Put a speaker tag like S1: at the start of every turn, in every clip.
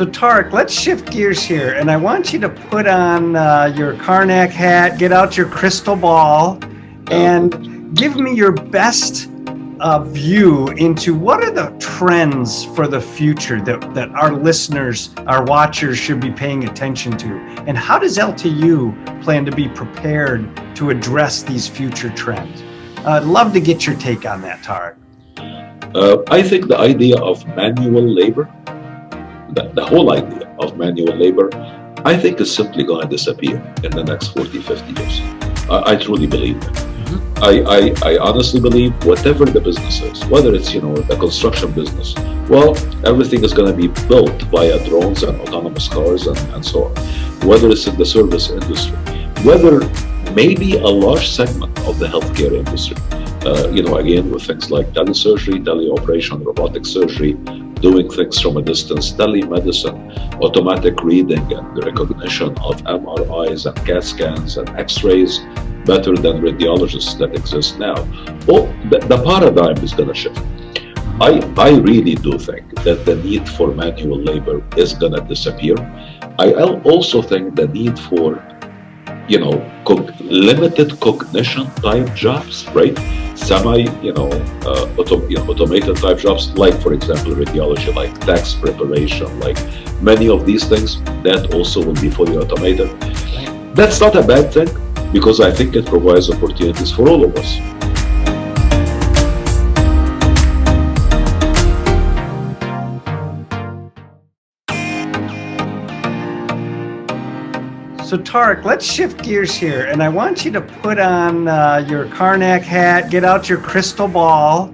S1: So Tarek, let's shift gears here, and I want you to put on your Karnak hat, get out your crystal ball, and give me your best view into what are the trends for the future that our listeners, our watchers should be paying attention to, and how does LTU plan to be prepared to address these future trends? I'd love to get your take on that, Tarek.
S2: I think the idea of manual labor, the whole idea of manual labor, I think is simply going to disappear in the next 40, 50 years. I truly believe that. I honestly believe whatever the business is, whether it's, the construction business, well, everything is going to be built via drones and autonomous cars and so on. Whether it's in the service industry, whether maybe a large segment of the healthcare industry, again, with things like telesurgery, teleoperation, robotic surgery, doing things from a distance, telemedicine, automatic reading and the recognition of MRIs and CAT scans and X-rays better than radiologists that exist now. Well, the paradigm is going to shift. I really do think that the need for manual labor is going to disappear. I also think the need for limited cognition type jobs, right? Automated type jobs, like, for example, radiology, like tax preparation, like many of these things, that also will be fully automated. That's not a bad thing, because I think it provides opportunities for all of us.
S1: So Tarek, let's shift gears here, and I want you to put on your Karnak hat, get out your crystal ball,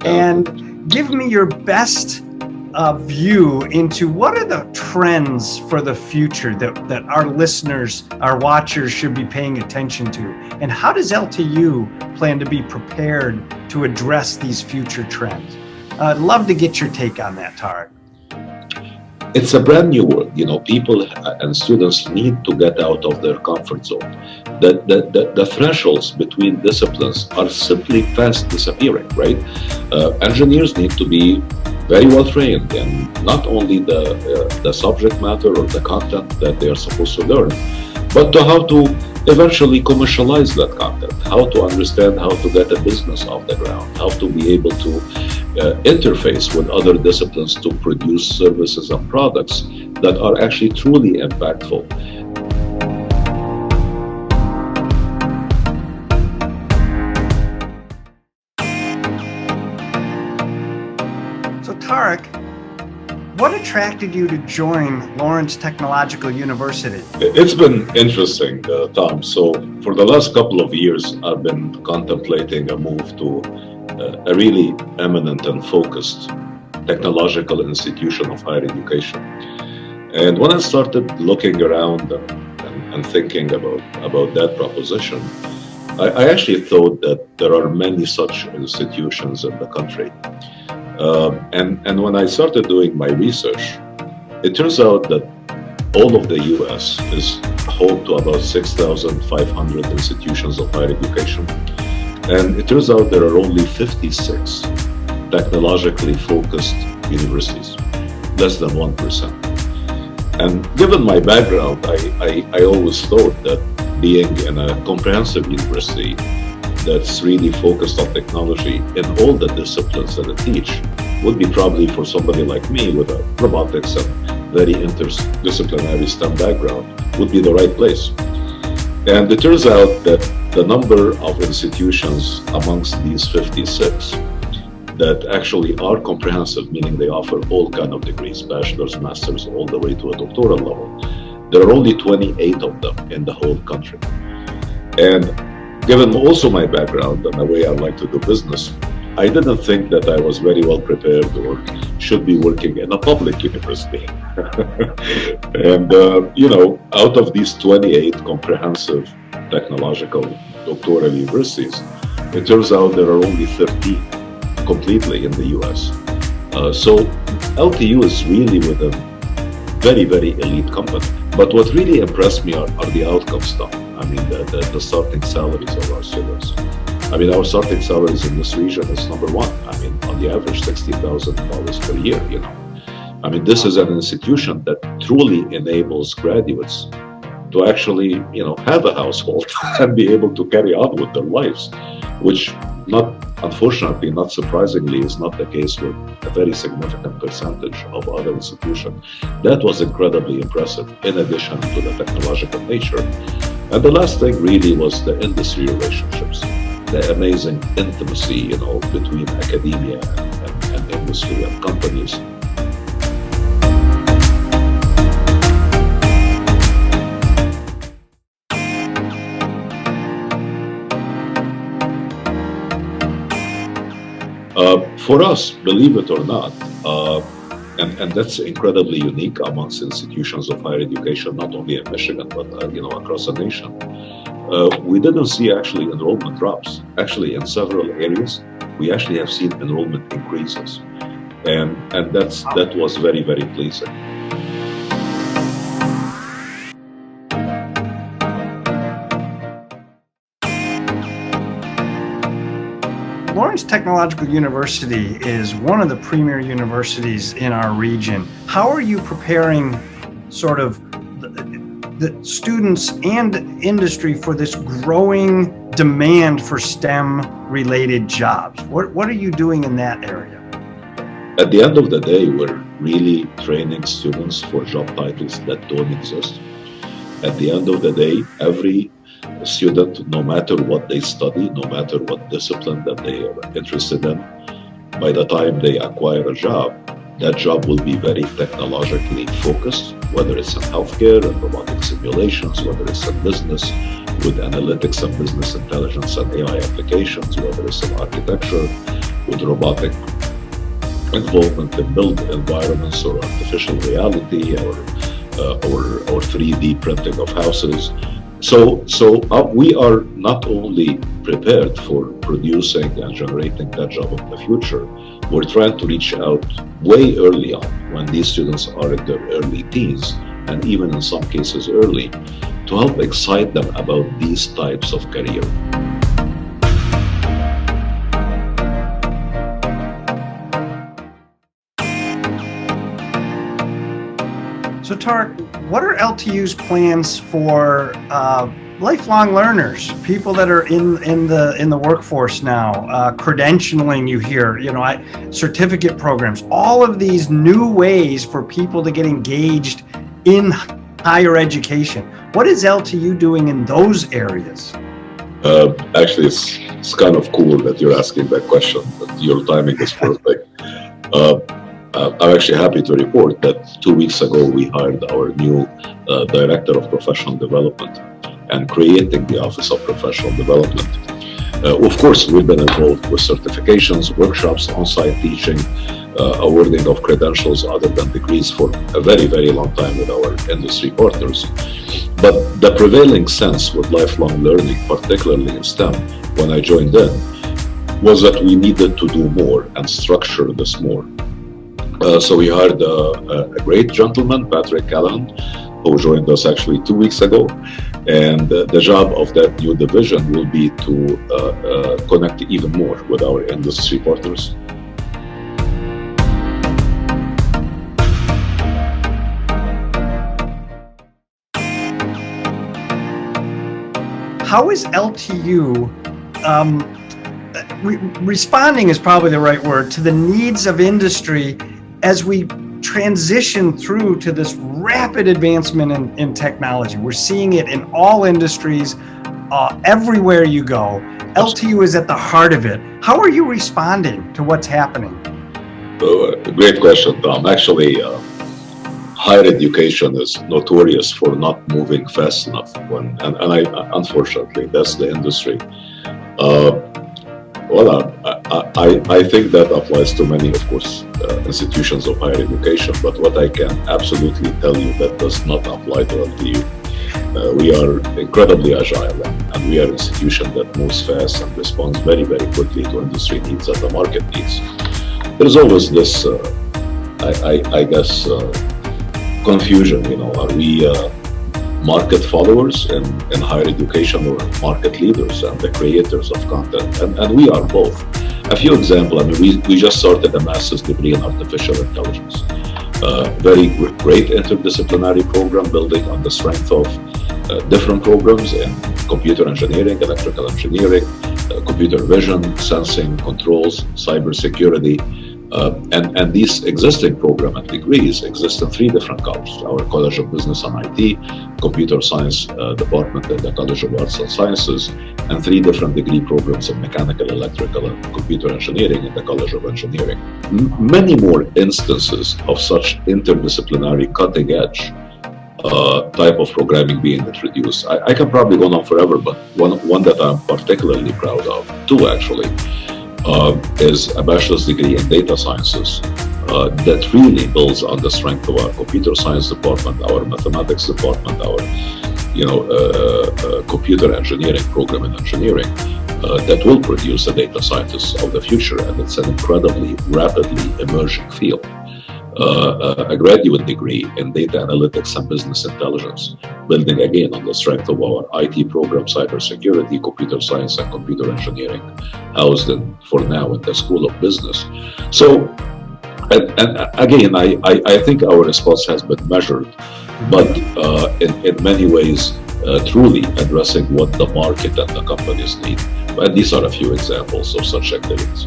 S1: and give me your best view into what are the trends for the future that our listeners, our watchers should be paying attention to, and how does LTU plan to be prepared to address these future trends? I'd love to get your take on that, Tarek.
S2: It's a brand new world. People and students need to get out of their comfort zone. The thresholds between disciplines are simply fast disappearing, right? Engineers need to be very well trained in not only the subject matter or the content that they are supposed to learn, but to how to eventually commercialize that content, how to understand how to get a business off the ground, how to be able to interface with other disciplines to produce services and products that are actually truly impactful.
S1: So Tarek, what attracted you to join Lawrence Technological University?
S2: It's been interesting, Tom. So for the last couple of years, I've been contemplating a move to a really eminent and focused technological institution of higher education. And when I started looking around and thinking about that proposition, I actually thought that there are many such institutions in the country. And when I started doing my research, it turns out that all of the US is home to about 6,500 institutions of higher education. And it turns out there are only 56 technologically focused universities, less than 1%. And given my background, I always thought that being in a comprehensive university that's really focused on technology in all the disciplines that I teach would be probably for somebody like me with a robotics and very interdisciplinary STEM background would be the right place. And it turns out that the number of institutions amongst these 56 that actually are comprehensive, meaning they offer all kind of degrees, bachelor's, master's, all the way to a doctoral level, there are only 28 of them in the whole country. And given also my background and the way I like to do business, I didn't think that I was very well prepared or should be working in a public university. And, out of these 28 comprehensive technological doctoral universities, it turns out there are only 13 completely in the US. So LTU is really with a very, very elite company. But what really impressed me are the outcome stuff. I mean, the starting salaries of our students. I mean, our starting salaries in this region is number one. I mean, on the average, $60,000 per year, I mean, this is an institution that truly enables graduates to actually, have a household and be able to carry on with their lives, which unfortunately, not surprisingly, is not the case with a very significant percentage of other institutions. That was incredibly impressive, in addition to the technological nature. And the last thing really was the industry relationships, the amazing intimacy, between academia and industry and companies. For us, believe it or not, and that's incredibly unique amongst institutions of higher education, not only in Michigan, but across the nation. We didn't see actually enrollment drops. Actually, in several areas, we actually have seen enrollment increases, and that was very, very pleasing.
S1: Lawrence Technological University is one of the premier universities in our region. How are you preparing sort of the students and industry for this growing demand for STEM-related jobs? What are you doing in that area?
S2: At the end of the day, we're really training students for job titles that don't exist. At the end of the day, every student, no matter what they study, no matter what discipline that they are interested in, by the time they acquire a job, that job will be very technologically focused, whether it's in healthcare and robotic simulations, whether it's in business with analytics and business intelligence and AI applications, whether it's in architecture with robotic involvement in built environments or artificial reality or 3D printing of houses. So we are not only prepared for producing and generating that job of the future, we're trying to reach out way early on when these students are in their early teens, and even in some cases early, to help excite them about these types of career.
S1: So Tarek, what are LTU's plans for lifelong learners, people that are in the workforce now, credentialing? You hear, certificate programs, all of these new ways for people to get engaged in higher education. What is LTU doing in those areas?
S2: Actually, it's kind of cool that you're asking that question. But your timing is perfect. I'm actually happy to report that 2 weeks ago we hired our new Director of Professional Development and creating the Office of Professional Development. Of course, we've been involved with certifications, workshops, on-site teaching, awarding of credentials other than degrees for a very, very long time with our industry partners. But the prevailing sense with lifelong learning, particularly in STEM, when I joined in, was that we needed to do more and structure this more. So we hired a great gentleman, Patrick Callahan, who joined us actually 2 weeks ago. And the job of that new division will be to connect even more with our industry partners.
S1: How is LTU responding is probably the right word to the needs of industry as we transition through to this rapid advancement in technology? We're seeing it in all industries, everywhere you go. LTU is at the heart of it. How are you responding to what's happening?
S2: Great question, Tom. Actually, higher education is notorious for not moving fast enough. Unfortunately, that's the industry. I think that applies to many, of course, institutions of higher education, but what I can absolutely tell you that does not apply to LTU. We are incredibly agile, and we are an institution that moves fast and responds very, very quickly to industry needs and the market needs. There's always this, I guess, confusion, are we market followers in higher education or market leaders and the creators of content? And we are both. A few examples, we just started a master's degree in artificial intelligence. Very great interdisciplinary program building on the strength of different programs in computer engineering, electrical engineering, computer vision, sensing, controls, cybersecurity. And these existing program and degrees exist in three different colleges: our College of Business and IT, Computer Science Department in the College of Arts and Sciences, and three different degree programs in Mechanical, Electrical, and Computer Engineering in the College of Engineering. Many more instances of such interdisciplinary cutting-edge type of programming being introduced. I can probably go on forever, but one that I'm particularly proud of, two actually, is a bachelor's degree in data sciences that really builds on the strength of our computer science department, our mathematics department, our computer engineering program in engineering that will produce the data scientists of the future, and it's an incredibly rapidly emerging field. A graduate degree in data analytics and business intelligence, building again on the strength of our IT program, cybersecurity, computer science, and computer engineering, housed for now in the School of Business. So, and again, I think our response has been measured, but in many ways, truly addressing what the market and the companies need. And these are a few examples of such activities.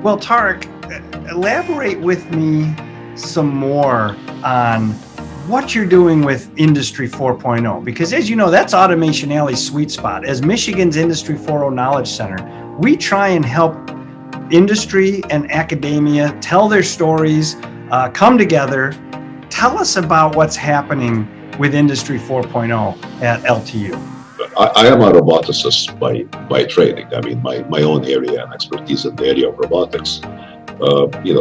S1: Well, Tarek, elaborate with me some more on what you're doing with Industry 4.0, because as you know, that's Automation Alley's sweet spot. As Michigan's Industry 4.0 Knowledge Center, we try and help industry and academia tell their stories, come together. Tell us about what's happening with Industry 4.0 at LTU.
S2: I am a roboticist by training. I mean, my own area and expertise in the area of robotics,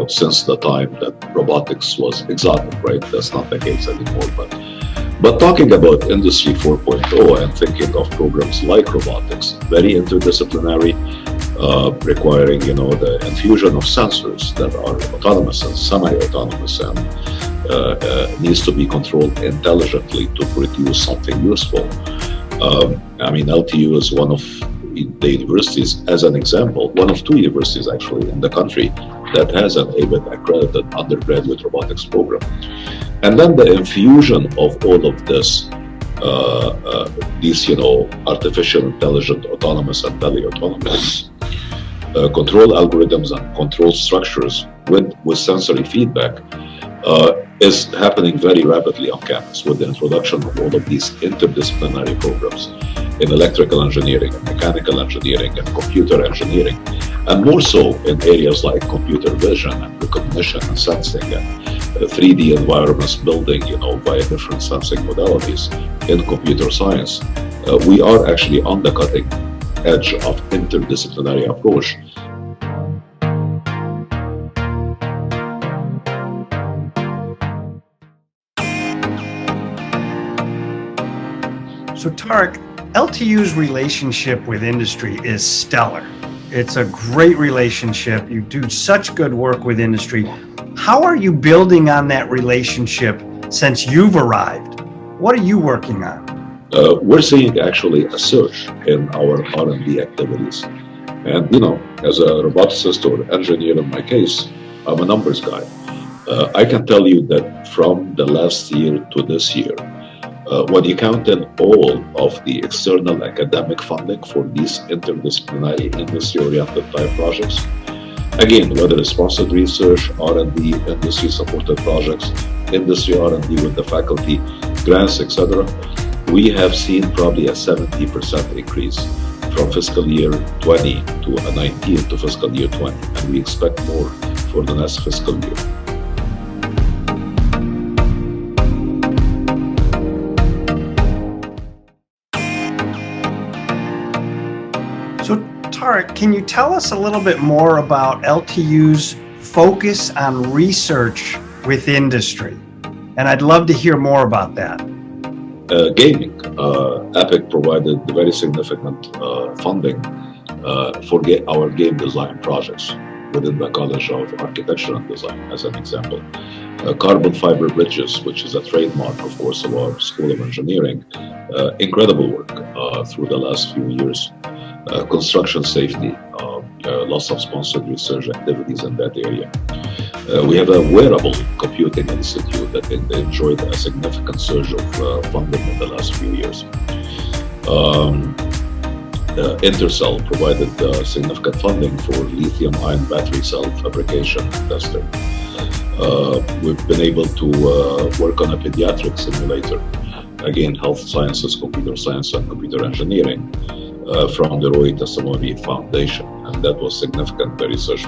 S2: since the time that robotics was exotic, right? That's not the case anymore. But talking about Industry 4.0 and thinking of programs like robotics, very interdisciplinary, requiring, the infusion of sensors that are autonomous and semi-autonomous and needs to be controlled intelligently to produce something useful. LTU is one of the universities, as an example, one of two universities actually in the country that has an ABET accredited undergraduate robotics program. And then the infusion of all of this, these, artificial intelligent, autonomous and tele-autonomous control algorithms and control structures with sensory feedback is happening very rapidly on campus with the introduction of all of these interdisciplinary programs in electrical engineering and mechanical engineering and computer engineering, and more so in areas like computer vision and recognition and sensing and 3D environments building, via different sensing modalities in computer science. We are actually on the cutting edge of interdisciplinary approach.
S1: So Tarek, LTU's relationship with industry is stellar. It's a great relationship. You do such good work with industry. How are you building on that relationship since you've arrived? What are you working on?
S2: We're seeing actually a surge in our R&D activities. And, as a roboticist or engineer in my case, I'm a numbers guy. I can tell you that from the last year to this year, when you count in all of the external academic funding for these interdisciplinary industry-oriented type projects, again, whether it's sponsored research, R&D, industry-supported projects, industry R&D with the faculty, grants, etc., we have seen probably a 70% increase from fiscal year 20 to 19 to fiscal year 20, and we expect more for the next fiscal year.
S1: So Tarek, can you tell us a little bit more about LTU's focus on research with industry? And I'd love to hear more about that.
S2: Gaming. Epic provided very significant funding for our game design projects within the College of Architecture and Design, as an example. Carbon fiber bridges, which is a trademark, of course, of our School of Engineering, incredible work through the last few years. Construction safety, lots of sponsored research activities in that area. We have a wearable computing institute that enjoyed a significant surge of funding in the last few years. Intercell provided significant funding for lithium-ion battery cell fabrication and testing. We've been able to work on a pediatric simulator, again, health sciences, computer science, and computer engineering from the Roy Testimony Foundation, and that was significant research.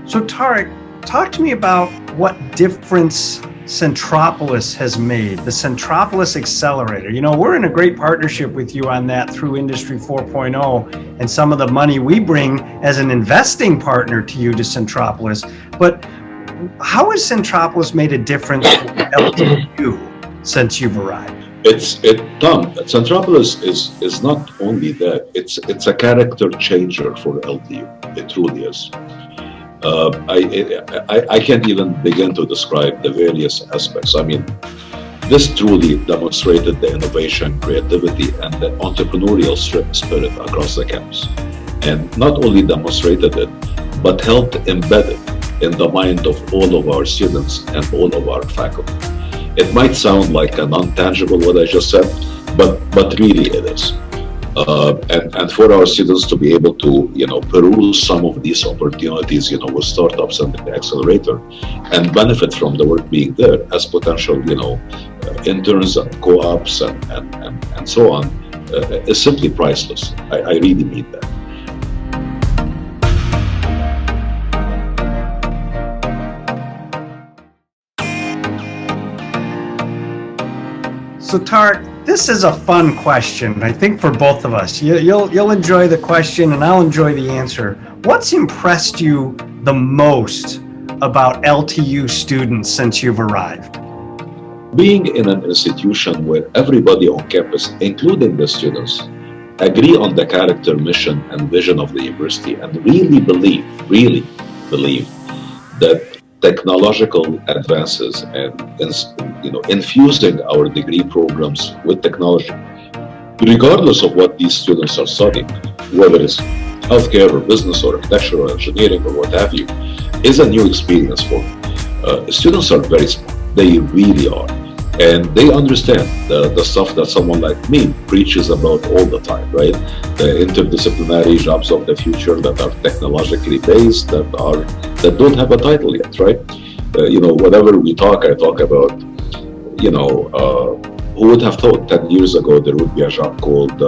S1: So Tarek, talk to me about what difference Centropolis has made, the Centropolis Accelerator. You know, we're in a great partnership with you on that through Industry 4.0 and some of the money we bring as an investing partner to you to Centropolis. But how has Centropolis made a difference for LTU since you've arrived?
S2: Tom, Centropolis is not only that, it's a character changer for LTU. It truly is. I can't even begin to describe the various aspects. I mean, this truly demonstrated the innovation, creativity, and the entrepreneurial spirit across the campus. And not only demonstrated it, but helped embed it in the mind of all of our students and all of our faculty. It might sound like a non-tangible what I just said, but really it is. And for our students to be able to, peruse some of these opportunities, with startups and the accelerator, and benefit from the work being there as potential, interns and co-ops and so on, is simply priceless. I really mean that.
S1: So Tarek, this is a fun question, I think, for both of us. You'll enjoy the question and I'll enjoy the answer. What's impressed you the most about LTU students since you've arrived?
S2: Being in an institution where everybody on campus, including the students, agree on the character, mission, and vision of the university, and really believe that technological advances and infusing our degree programs with technology, regardless of what these students are studying, whether it's healthcare or business or architecture or engineering or what have you, is a new experience for them. Students are very smart, they really are, and they understand the stuff that someone like me preaches about all the time, right? The interdisciplinary jobs of the future that are technologically based, that don't have a title yet, right? Whatever I talk about, who would have thought 10 years ago there would be a job called,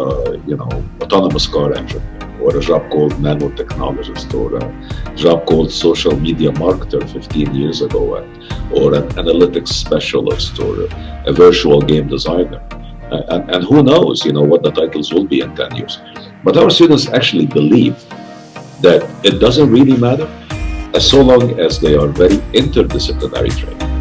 S2: autonomous car engineer, or a job called nanotechnologist, or a job called social media marketer 15 years ago, or an analytics specialist, or a virtual game designer. And who knows, what the titles will be in 10 years. But our students actually believe that it doesn't really matter as so long as they are very interdisciplinary trained.